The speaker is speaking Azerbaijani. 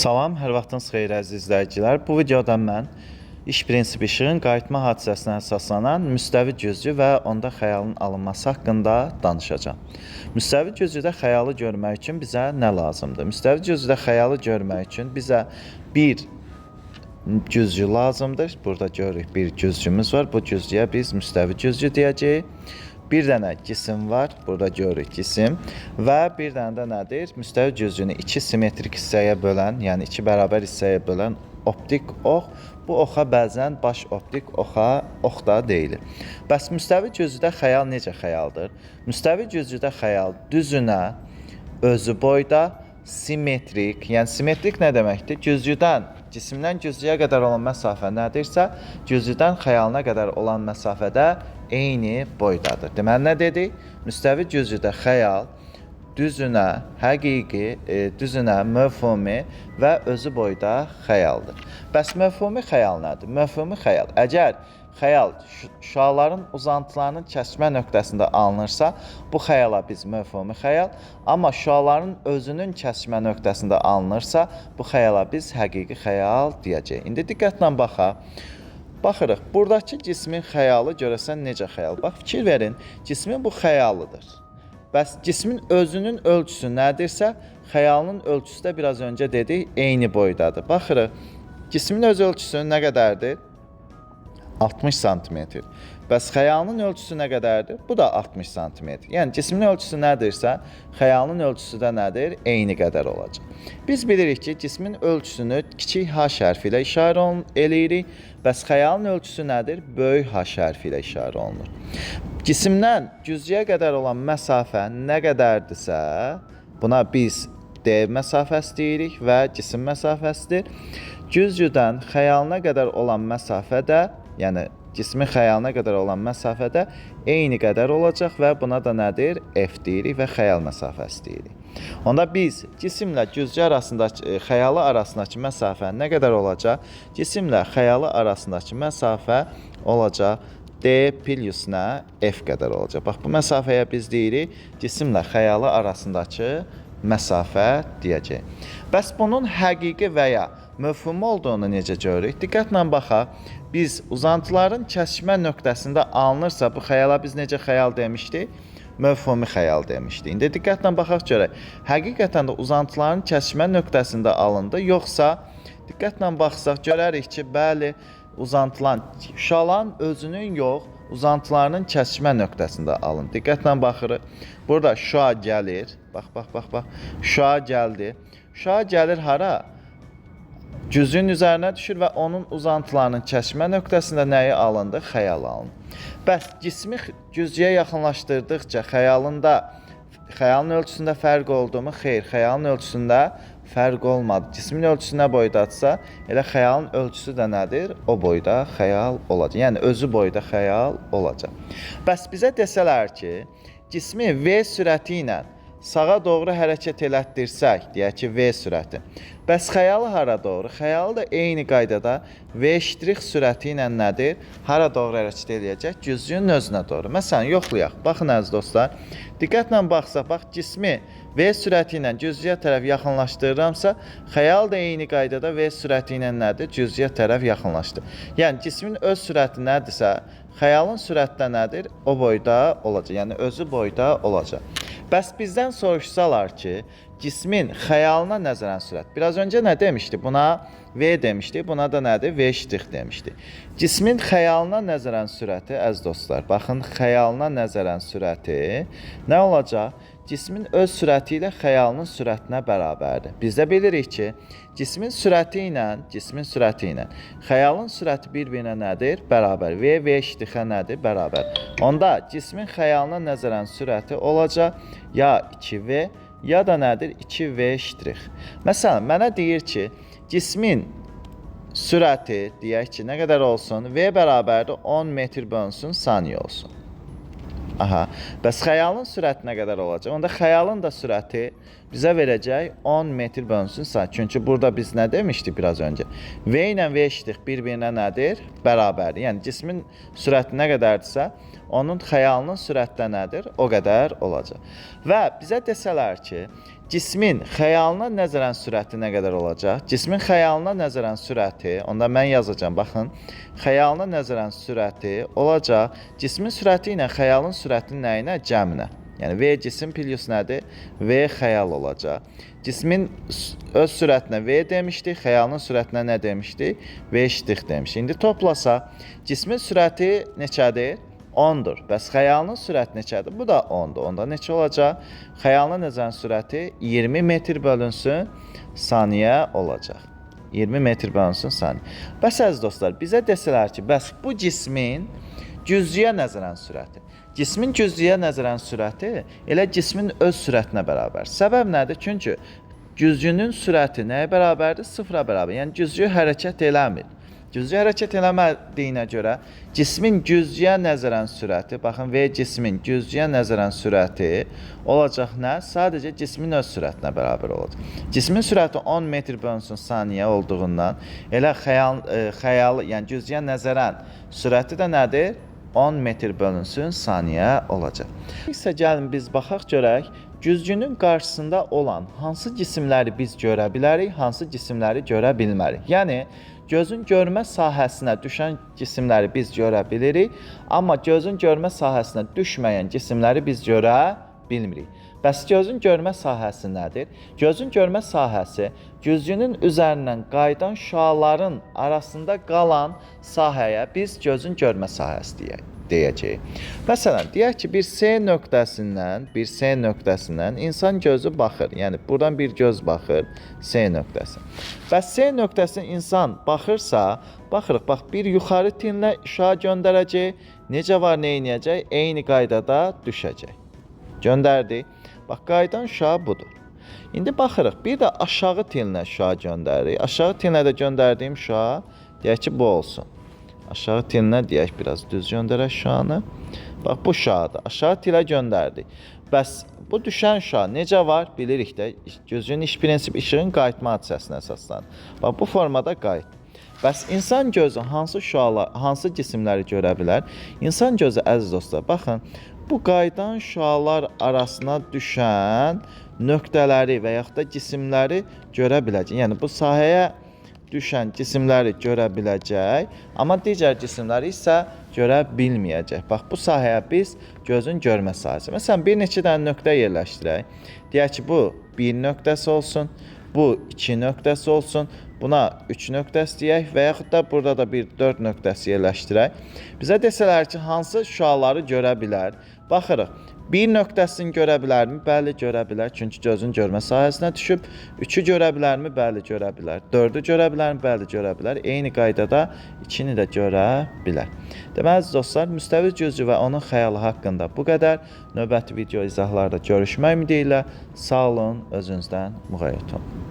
Salam, hər vaxtınız xeyir əziz izləyicilər. Bu videoda mən iş prinsipi işığın qayıtma hadisəsinə əsaslanan müstəvi cüzcü və onda xəyalın alınması haqqında danışacağam. Müstəvi cüzcüdə xəyalı görmək üçün bizə nə lazımdır? Müstəvi cüzcüdə xəyalı görmək üçün bizə bir cüzcü lazımdır. Burada görürük bir cüzcümüz var. Bu cüzcüyə biz müstəvi cüzcü deyəcəyik. Bir dənə cisim var, burada görürük cisim və bir dənə də nədir? Müstəvi cüzcünü iki simmetrik hissəyə bölən, yəni iki bərabər hissəyə bölən optik ox. Bu oxa bəzən baş optik ox da deyilir. Bəs müstəvi cüzcüdə xəyal necə xəyaldır? Müstəvi cüzcüdə xəyal düzünə, özü boyda, simmetrik, yəni simmetrik nə deməkdir? Cisimdən cüzcüyə qədər olan məsafə nədirsə, cüzcüdən xəyalına qədər olan məsafədə eyni boydadır. Deməli, nə dedik? Müstəvi cüzcüdə xəyal düzünə, həqiqi, düzünə, məfhumi və özü boyda xəyaldır. Bəs məfhumi xəyal nədir? Məfhumi xəyal, əgər xəyal şüaların uzantılarının kəsmə nöqtəsində alınırsa, bu xəyala biz məfhumi xəyal, amma şüaların özünün kəsmə nöqtəsində alınırsa, bu xəyala biz həqiqi xəyal deyəcəyik. İndi diqqətlə baxırıq, buradakı cismin xəyalı görəsən necə xəyal? Bax, fikir verin, cismin bu xəyalıdır. Bəs cismin özünün ölçüsü nədirsə, xəyalının ölçüsü də biraz öncə dedik, eyni boydadır. Baxırıq, cismin öz ölçüsü nə qədərdir? 60 cm. Bəs xəyalının ölçüsü nə qədərdir? Bu da 60 cm. Yəni, cismin ölçüsü nədirsə, xəyalının ölçüsü də nədir? Eyni qədər olacaq. Biz bilirik ki, cismin ölçüsünü kiçik H hərfi ilə işarə eləyirik. Bəs xəyalın ölçüsü nədir? Böyük H hərfi ilə işarə olunur. Cisimdən cüzcüyə qədər olan məsafə nə qədərdirsə, buna biz D məsafəsi deyirik və cisim məsafəsidir. Cüzcüdən xəyalına qədər olan məsafədə, yəni cismin xəyalına qədər olan məsafədə eyni qədər olacaq və buna da nədir? F deyirik və xəyal məsafəsi deyirik. Onda biz cisimlə cüzcü arasındakı, xəyalı arasındakı məsafə nə qədər olacaq? Cisimlə xəyalı arasındakı məsafə olacaq D plus nə? F qədər olacaq. Bax, bu məsafəyə biz deyirik cisimlə xəyalı arasındakı məsafə deyəcək. Bəs bunun həqiqi və ya məfhumi olduğunu necə görürük? Diqqətlə baxaq. Biz uzantıların kəsmə nöqtəsində alınırsa, bu xəyala biz necə xəyal demişdik? Məfhumi xəyal demişdik. İndi diqqətlə baxaq görək. Həqiqətən də uzantıların kəsmə nöqtəsində alındı, yoxsa diqqətlə baxsaq görərik ki, bəli, uzantıların, şüaların özünün yox, uzantılarının kəsmə nöqtəsində alındı. Diqqətlə baxırıq. Burada şüa gəlir. Bax. Şüa gəldi. Şüa gəlir hara? Cüzün üzərinə düşür və onun uzantılarının kəsmə nöqtəsində nəyi alındı? Xəyal alındı. Bəs cismi cüzcüyə yaxınlaşdırdıqca xəyalın ölçüsündə fərq oldu mu? Xeyr, xəyalın ölçüsündə fərq olmadı. Cismin ölçüsü nə boydadırsa, elə xəyalın ölçüsü də nədir? O boyda xəyal olacaq. Yəni, özü boyda xəyal olacaq. Bəs bizə desələr ki, cismi V sürəti ilə sağa doğru hərəkət elətdirsək, deyək ki, V sürəti. Bəs xəyalı hara doğru? Xəyalı da eyni qaydada V' sürəti ilə nədir? Hara doğru hərəkət eləyəcək? Cüzcünün özünə doğru. Məsələn, yoxlayaq. Baxın, əziz dostlar. Diqqətlə baxsaq, bax, cismi V sürəti ilə cüzcüyə tərəf yaxınlaşdırıramsa, xəyal da eyni qaydada V sürəti ilə nədir? Cüzcüyə tərəf yaxınlaşdır. Yəni, cismin öz sürəti nədirsə, xəyalın sürəti də nədir? O boyda olacaq. Yəni, özü boyda olacaq. Bəs bizdən soruşsalar ki, cismin xəyalına nəzərən sürət. Biraz öncə nə demişdi? Buna V demişdi, buna da nədir? V' demişdi. Cismin xəyalına nəzərən sürəti, əziz dostlar, baxın, xəyalına nəzərən sürəti nə olacaq? Cismin öz sürəti ilə xəyalının sürətinə bərabərdir. Biz də bilirik ki, cismin sürəti ilə xəyalın sürəti bir-birinə nədir? Bərabər. V' nədir? Bərabər. Onda cismin xəyalına nəzərən sürəti olacaq ya 2V, ya da nədir? 2V'. Məsələn, mənə deyir ki, cismin sürəti, deyək ki, nə qədər olsun? V bərabərdir 10 metr bölünsün saniyə olsun. Aha, bəs xəyalın sürəti nə qədər olacaq? Onda xəyalın da sürəti bizə verəcək 10 metr bölünsün saniyə. Çünki burada biz nə demişdik biraz öncə? V ilə V' bir-birinə nədir? Bərabərdir. Yəni, cismin sürəti nə qədərdirsə, onun xəyalının sürəti də nədir? O qədər olacaq. Və bizə desələr ki, cismin xəyalına nəzərən sürəti nə qədər olacaq? Cismin xəyalına nəzərən sürəti, onda mən yazacağam, baxın. Xəyalına nəzərən sürəti olacaq. Cismin sürəti ilə xəyalın sürətinin nəyinə? Cəminə. Yəni V cisim plus nədir? V xəyal olacaq. Cismin öz sürətinə V demişdik, xəyalın sürətinə nə demişdik? V eşitdik demişdik. İndi toplasaq, cismin sürəti neçədir? 10'dur. Bəs xəyalının sürəti neçədir? Bu da 10'dur. Onda neçə olacaq? Xəyalına nəzərən sürəti 20 metr bölünsün saniyə olacaq. 20 metr bölünsün saniyə. Bəs əziz dostlar, bizə desələr ki, bəs bu cismin cüzüyə nəzərən sürəti. Cismin cüzüyə nəzərən sürəti elə cismin öz sürətinə bərabər. Səbəb nədir? Çünki cüzünün sürəti nəyə bərabərdir? Sıfıra bərabər. Yəni cüzü hərəkət eləmir. Cüzü hərəkət eləmədiyinə görə cismin cüzüyə nəzərən sürəti, baxın V cismin cüzüyə nəzərən sürəti olacaq nə? Sadəcə cismin öz sürətinə bərabər olacaq. Cismin sürəti 10 metr bölünsün saniyə olduğundan elə xəyal, yəni cüzüyə nəzərən sürəti də nədir? 10 metr bölünsün saniyə olacaq. İsə gəlin biz baxaq görək, cüzgünün qarşısında olan hansı cisimləri biz görə bilərik, hansı cisimləri görə bilmərik. Yəni, gözün görmə sahəsinə düşən cisimləri biz görə bilirik, amma gözün görmə sahəsinə düşməyən cisimləri biz görə bilmirik. Bəs gözün görmə sahəsi nədir? Gözün görmə sahəsi güzgünün üzərindən qayıdan şüaların arasında qalan sahəyə biz gözün görmə sahəsi deyəcəyik. Məsələn, deyək ki, bir C nöqtəsindən insan gözü baxır. Yəni, buradan bir göz baxır C nöqtəsi. Bəs C nöqtəsindən insan baxırsa, baxırıq, bax, bir yuxarı tinlə şüa göndərəcək. Necə var, nə edəcək? Eyni qaydada düşəcək. Göndərdik. Bax, qaydan şüa budur. İndi baxırıq, bir də aşağı tinlə şüa göndəririk. Aşağı tinlə də göndərdiyim şüa, deyək ki, bu olsun. Aşağı tinlə deyək, biraz düz göndərək şüanı. Bax, bu şüadır. Aşağı tilə göndərdik. Bəs bu düşən şüa necə var? Bilirik də, gözün iş prinsip işığın qayıtma hadisəsinə əsaslanır. Bax, bu formada qayıt. Bəs insan gözü hansı şüalar, hansı cisimləri görə bilər? İnsan gözü, əziz dostlar, baxın, bu qayıdan şüalar arasına düşən nöqtələri və yaxud da cisimləri görə biləcək. Yəni, bu sahəyə düşən cisimləri görə biləcək, amma digər cisimləri isə görə bilməyəcək. Bax, bu sahəyə biz gözün görmə sahəsi. Məsələn, bir neçə dənə nöqtə yerləşdirək. Deyək ki, bu 1 nöqtəsi olsun, bu 2 nöqtəsi olsun, buna 3 nöqtəsi deyək və yaxud da burada da bir 4 nöqtəsi yerləşdirək. Bizə desələr ki, hansı şüaları görə bilər? Baxırıq, 1 nöqtəsini görə bilərmi? Bəli, görə bilər. Çünki gözün görmə sahəsinə düşüb. 3'ü görə bilərmi? Bəli, görə bilər. 4'ü görə bilərmi? Bəli, görə bilər. Eyni qaydada 2'ni də görə bilər. Deməli, dostlar, müstəvi cüzü və onun xəyalı haqqında bu qədər. Növbəti video izahlarda görüşmək ümidi ilə sağ olun, özünüzdən müğayət olun.